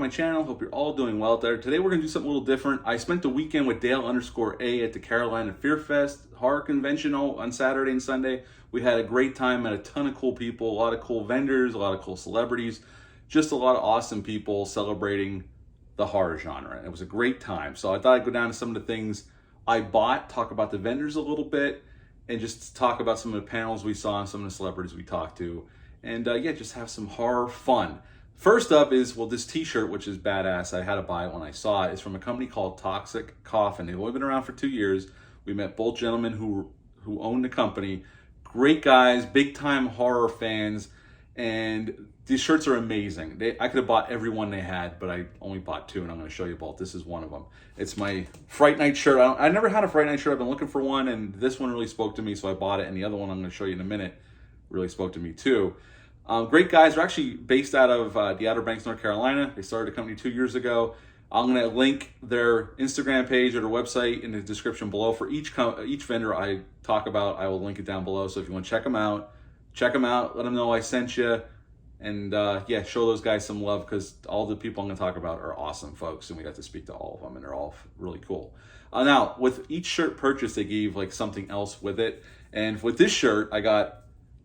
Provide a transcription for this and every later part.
my channel. Hope you're all doing well out there. Today we're going to do something a little different. I spent the weekend with Dale_A at the Carolina Fear Fest horror convention on Saturday and Sunday. We had a great time, met a ton of cool people, a lot of cool vendors, a lot of cool celebrities, just a lot of awesome people celebrating the horror genre. It was a great time. So I thought I'd go down to some of the things I bought, talk about the vendors a little bit, and just talk about some of the panels we saw and some of the celebrities we talked to. And yeah, just have some horror fun. First up is, well, this t-shirt, which is badass. I had to buy it when I saw it. It's from a company called Toxic Coffin. They've only been around for 2 years. We met both gentlemen who own the company. Great guys, big time horror fans. And these shirts are amazing. I could have bought every one they had, but I only bought 2, and I'm going to show you both. This is one of them. It's my Fright Night shirt. I never had a Fright Night shirt. I've been looking for one, and this one really spoke to me, so I bought it. And the other one I'm going to show you in a minute really spoke to me too. Great guys. They're actually based out of the Outer Banks, North Carolina. They started a company 2 years ago. I'm going to link their Instagram page or their website in the description below. For each vendor I talk about, I will link it down below. So if you want to check them out, let them know I sent you. And yeah, show those guys some love, because all the people I'm going to talk about are awesome folks, and we got to speak to all of them, and they're all really cool. Now, with each shirt purchase, they gave like something else with it. And with this shirt, I got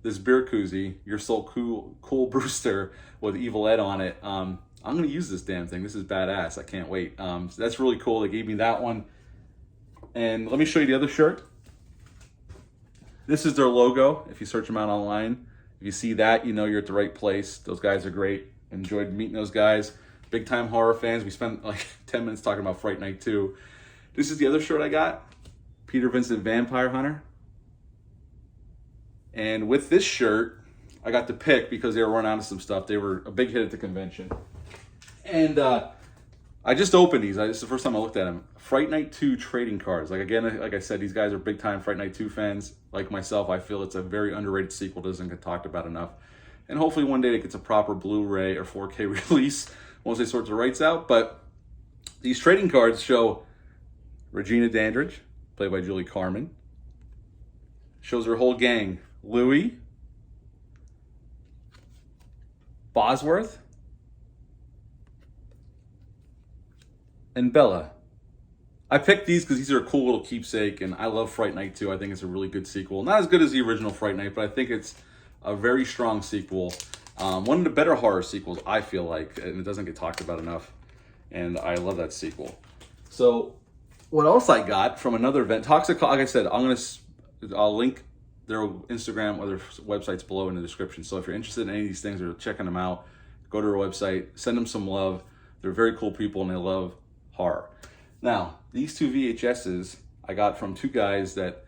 this beer koozie, You're So Cool Brewster, with Evil Ed on it. I'm going to use this damn thing. This is badass. I can't wait. So that's really cool. They gave me that one. And let me show you the other shirt. This is their logo. If you search them out online, if you see that, you know you're at the right place. Those guys are great. Enjoyed meeting those guys. Big time horror fans. We spent like 10 minutes talking about Fright Night 2. This is the other shirt I got. Peter Vincent Vampire Hunter. And with this shirt, I got to pick because they were running out of some stuff. They were a big hit at the convention. And I just opened these. This is the first time I looked at them. Fright Night 2 trading cards. Like, again, like I said, these guys are big time Fright Night 2 fans. Like myself, I feel it's a very underrated sequel. Doesn't get talked about enough. And hopefully one day it gets a proper Blu-ray or 4K release once they sort the rights out. But these trading cards show Regina Dandridge, played by Julie Carmen. Shows her whole gang. Louis, Bosworth, and Bella. I picked these because these are a cool little keepsake, and I love Fright Night 2. I think it's a really good sequel. Not as good as the original Fright Night, but I think it's a very strong sequel. One of the better horror sequels, I feel like, and it doesn't get talked about enough, and I love that sequel. So what else I got from another event, Toxic, like I said, I'll link their Instagram or their websites below in the description. So if you're interested in any of these things or checking them out, go to their website, send them some love. They're very cool people, and they love horror. Now, these 2 VHSs I got from 2 guys that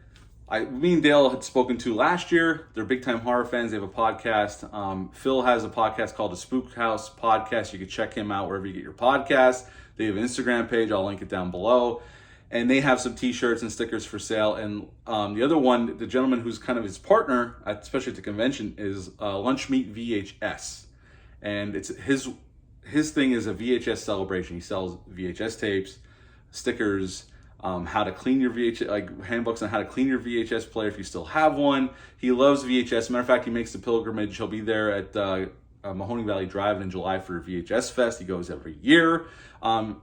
me and Dale had spoken to last year. They're big time horror fans. They have a podcast. Phil has a podcast called the Spook House Podcast. You can check him out wherever you get your podcast. They have an Instagram page. I'll link it down below. And they have some t-shirts and stickers for sale. And the other one, the gentleman who's kind of his partner, especially at the convention, is Lunch Meat VHS. And it's his thing is a VHS celebration. He sells VHS tapes, stickers, how to clean your VHS, like handbooks on how to clean your VHS player if you still have one. He loves VHS. Matter of fact, he makes the pilgrimage. He'll be there at Mahoning Valley Drive in July for VHS Fest. He goes every year.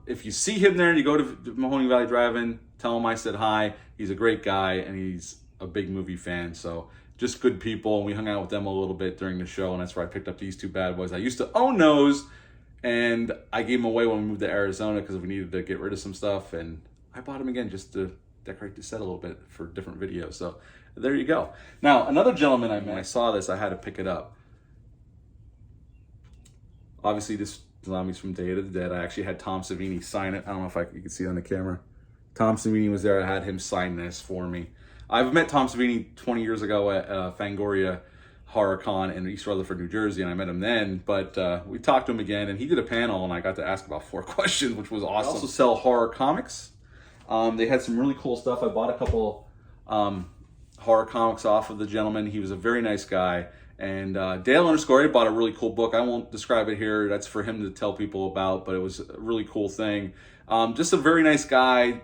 If you see him there and you go to Mahoning Valley Drive-In, tell him I said hi. He's a great guy, and he's a big movie fan. So just good people. And we hung out with them a little bit during the show, and that's where I picked up these 2 bad boys. I used to own those, and I gave them away when we moved to Arizona because we needed to get rid of some stuff. And I bought them again just to decorate the set a little bit for different videos. So there you go. Now, another gentleman I met, when I saw this, I had to pick it up. Obviously, this Zombies from Day of the Dead. I actually had Tom Savini sign it. I don't know if you can see it on the camera. Tom Savini was there. I had him sign this for me. I've met Tom Savini 20 years ago at Fangoria Horror Con in East Rutherford, New Jersey, and I met him then. But we talked to him again, and he did a panel, and I got to ask about 4 questions, which was awesome. They also sell horror comics. They had some really cool stuff. I bought a couple horror comics off of the gentleman. He was a very nice guy. And Dale_A bought a really cool book. I won't describe it here. That's for him to tell people about, but it was a really cool thing. Just a very nice guy,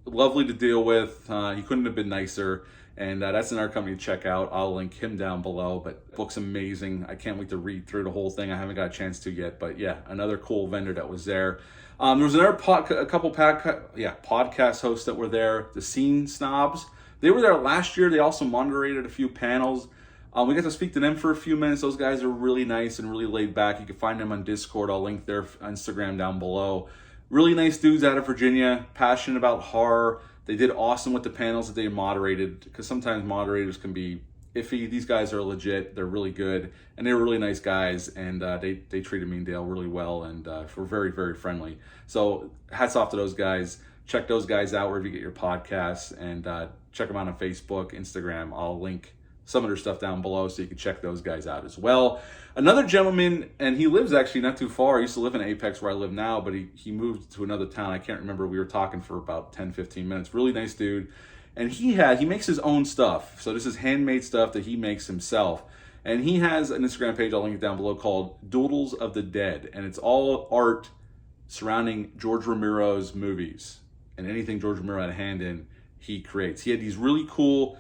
lovely to deal with. He couldn't have been nicer. And that's another company to check out. I'll link him down below, but book's amazing. I can't wait to read through the whole thing. I haven't got a chance to yet, but yeah, another cool vendor that was there. There was another podcast hosts that were there, the Scene Snobs. They were there last year. They also moderated a few panels. We got to speak to them for a few minutes. Those guys are really nice and really laid back. You can find them on Discord. I'll link their Instagram down below. Really nice dudes out of Virginia, passionate about horror. They did awesome with the panels that they moderated, because sometimes moderators can be iffy. These guys are legit. They're really good, and they're really nice guys, and they treated me and Dale really well, and were very, very friendly. So hats off to those guys. Check those guys out wherever you get your podcasts, and check them out on Facebook, Instagram. I'll link some of their stuff down below so you can check those guys out as well. Another gentleman, and he lives actually not too far. He used to live in Apex where I live now, but he moved to another town. I can't remember. We were talking for about 10, 15 minutes. Really nice dude. And he makes his own stuff. So this is handmade stuff that he makes himself. And he has an Instagram page, I'll link it down below, called Doodles of the Dead. And it's all art surrounding George Romero's movies. And anything George Romero had a hand in, he creates. He had these really cool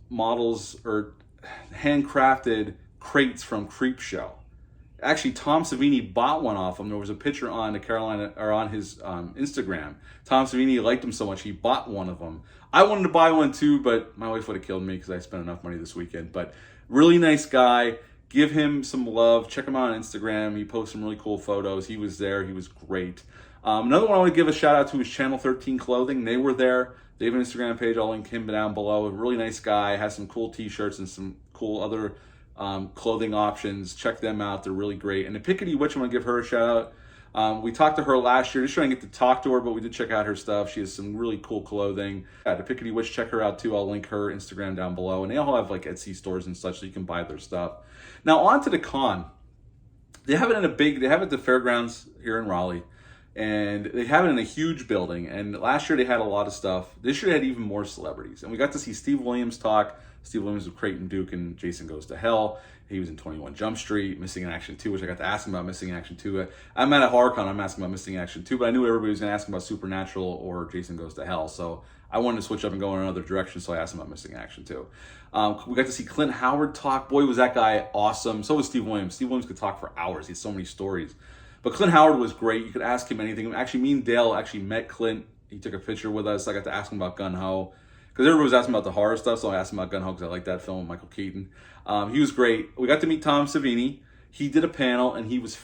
models or handcrafted crates from Creepshow. Actually, Tom Savini bought one off him. There was a picture on the Carolina or on his Instagram. Tom Savini liked them so much he bought one of them. I wanted to buy one too, but my wife would have killed me because I spent enough money this weekend. But really nice guy. Give him some love. Check him out on Instagram. He posts some really cool photos. He was there. He was great. Another one I want to give a shout out to is Channel 13 Clothing. They were there. They have an Instagram page. I'll link him down below. A really nice guy. Has some cool T-shirts and some cool other clothing options. Check them out. They're really great. And the Pickety Witch, I'm going to give her a shout out. We talked to her last year. Just trying to get to talk to her, but we did check out her stuff. She has some really cool clothing. Yeah, the Pickety Witch, check her out too. I'll link her Instagram down below. And they all have like Etsy stores and such, so you can buy their stuff. Now on to the con. They have it at the fairgrounds here in Raleigh. And they have it in a huge building. And last year they had a lot of stuff. This year they had even more celebrities. And we got to see Steve Williams talk. Steve Williams with Creighton Duke and Jason Goes to Hell. He was in 21 Jump Street, Missing in Action 2, which I got to ask him about Missing in Action 2. I'm at a HorrorCon, I'm asking about Missing in Action 2, but I knew everybody was going to ask him about Supernatural or Jason Goes to Hell. So I wanted to switch up and go in another direction, so I asked him about Missing in Action 2. We got to see Clint Howard talk. Boy, was that guy awesome. So was Steve Williams. Steve Williams could talk for hours. He had so many stories. But Clint Howard was great. You could ask him anything. Actually, me and Dale actually met Clint. He took a picture with us. I got to ask him about Gun Ho. Because everybody was asking about the horror stuff, so I asked him about Gun Ho because I like that film with Michael Keaton. He was great. We got to meet Tom Savini. He did a panel, and he was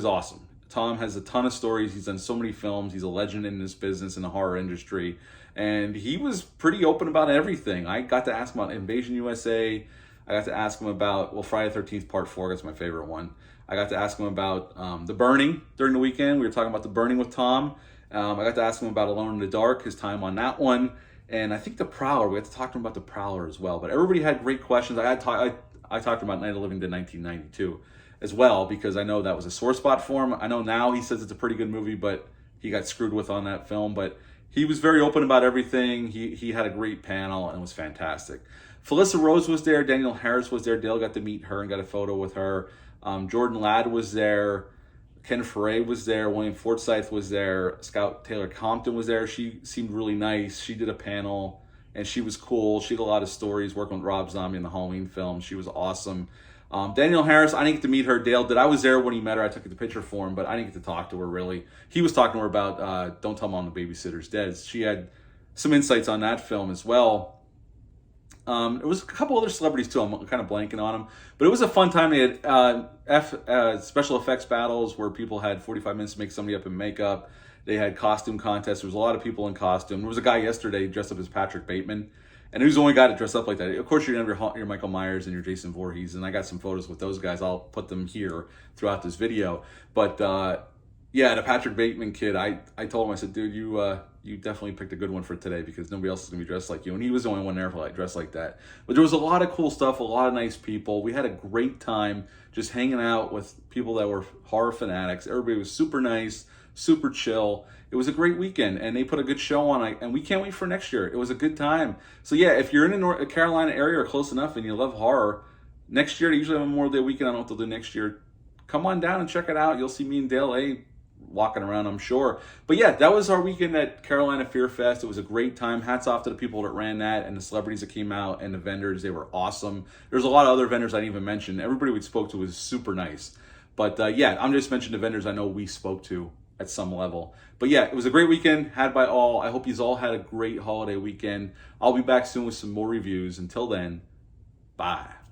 awesome. Tom has a ton of stories. He's done so many films. He's a legend in this business, in the horror industry. And he was pretty open about everything. I got to ask him about Invasion USA. I got to ask him about, Friday the 13th Part 4. That's my favorite one. I got to ask him about The Burning during the weekend. We were talking about The Burning with Tom. I got to ask him about Alone in the Dark, his time on that one. And I think The Prowler, we got to talk to him about The Prowler as well. But everybody had great questions. I talked to him about Night of the Living Dead 1992 as well, because I know that was a sore spot for him. I know now he says it's a pretty good movie, but he got screwed with on that film. But he was very open about everything. He had a great panel, and it was fantastic. Felissa Rose was there. Danielle Harris was there. Dale got to meet her and got a photo with her. Jordan Ladd was there. Ken Foray was there. William Forsythe was there. Scout Taylor Compton was there. She seemed really nice. She did a panel, and she was cool. She had a lot of stories working with Rob Zombie in the Halloween film. She was awesome. Danielle Harris, I didn't get to meet her. Dale did. I was there when he met her. I took the picture for him, but I didn't get to talk to her, really. He was talking to her about Don't Tell Mom the Babysitter's Dead. She had some insights on that film as well. There was a couple other celebrities too. I'm kind of blanking on them, but it was a fun time. They had special effects battles where people had 45 minutes to make somebody up in makeup. They had costume contests. There was a lot of people in costume. There was a guy yesterday dressed up as Patrick Bateman, and he was the only guy to dress up like that. Of course, you're gonna have your Michael Myers and your Jason Voorhees, and I got some photos with those guys. I'll put them here throughout this video. But yeah, the Patrick Bateman kid, I told him, I said, dude, you definitely picked a good one for today, because nobody else is going to be dressed like you. And he was the only one there for dressed like that. But there was a lot of cool stuff, a lot of nice people. We had a great time just hanging out with people that were horror fanatics. Everybody was super nice, super chill. It was a great weekend, and they put a good show on, and we can't wait for next year. It was a good time. So yeah, if you're in the North Carolina area or close enough and you love horror, next year, they usually have a Memorial Day weekend. I don't know what they'll do next year. Come on down and check it out. You'll see me and Dale walking around, I'm sure. But yeah, that was our weekend at Carolina Fear Fest. It was a great time. Hats off to the people that ran that and the celebrities that came out and the vendors. They were awesome. There's a lot of other vendors I didn't even mention. Everybody we spoke to was super nice. But yeah, I'm just mentioning the vendors I know we spoke to at some level. But yeah, it was a great weekend had by all. I hope you all had a great holiday weekend. I'll be back soon with some more reviews. Until then, bye.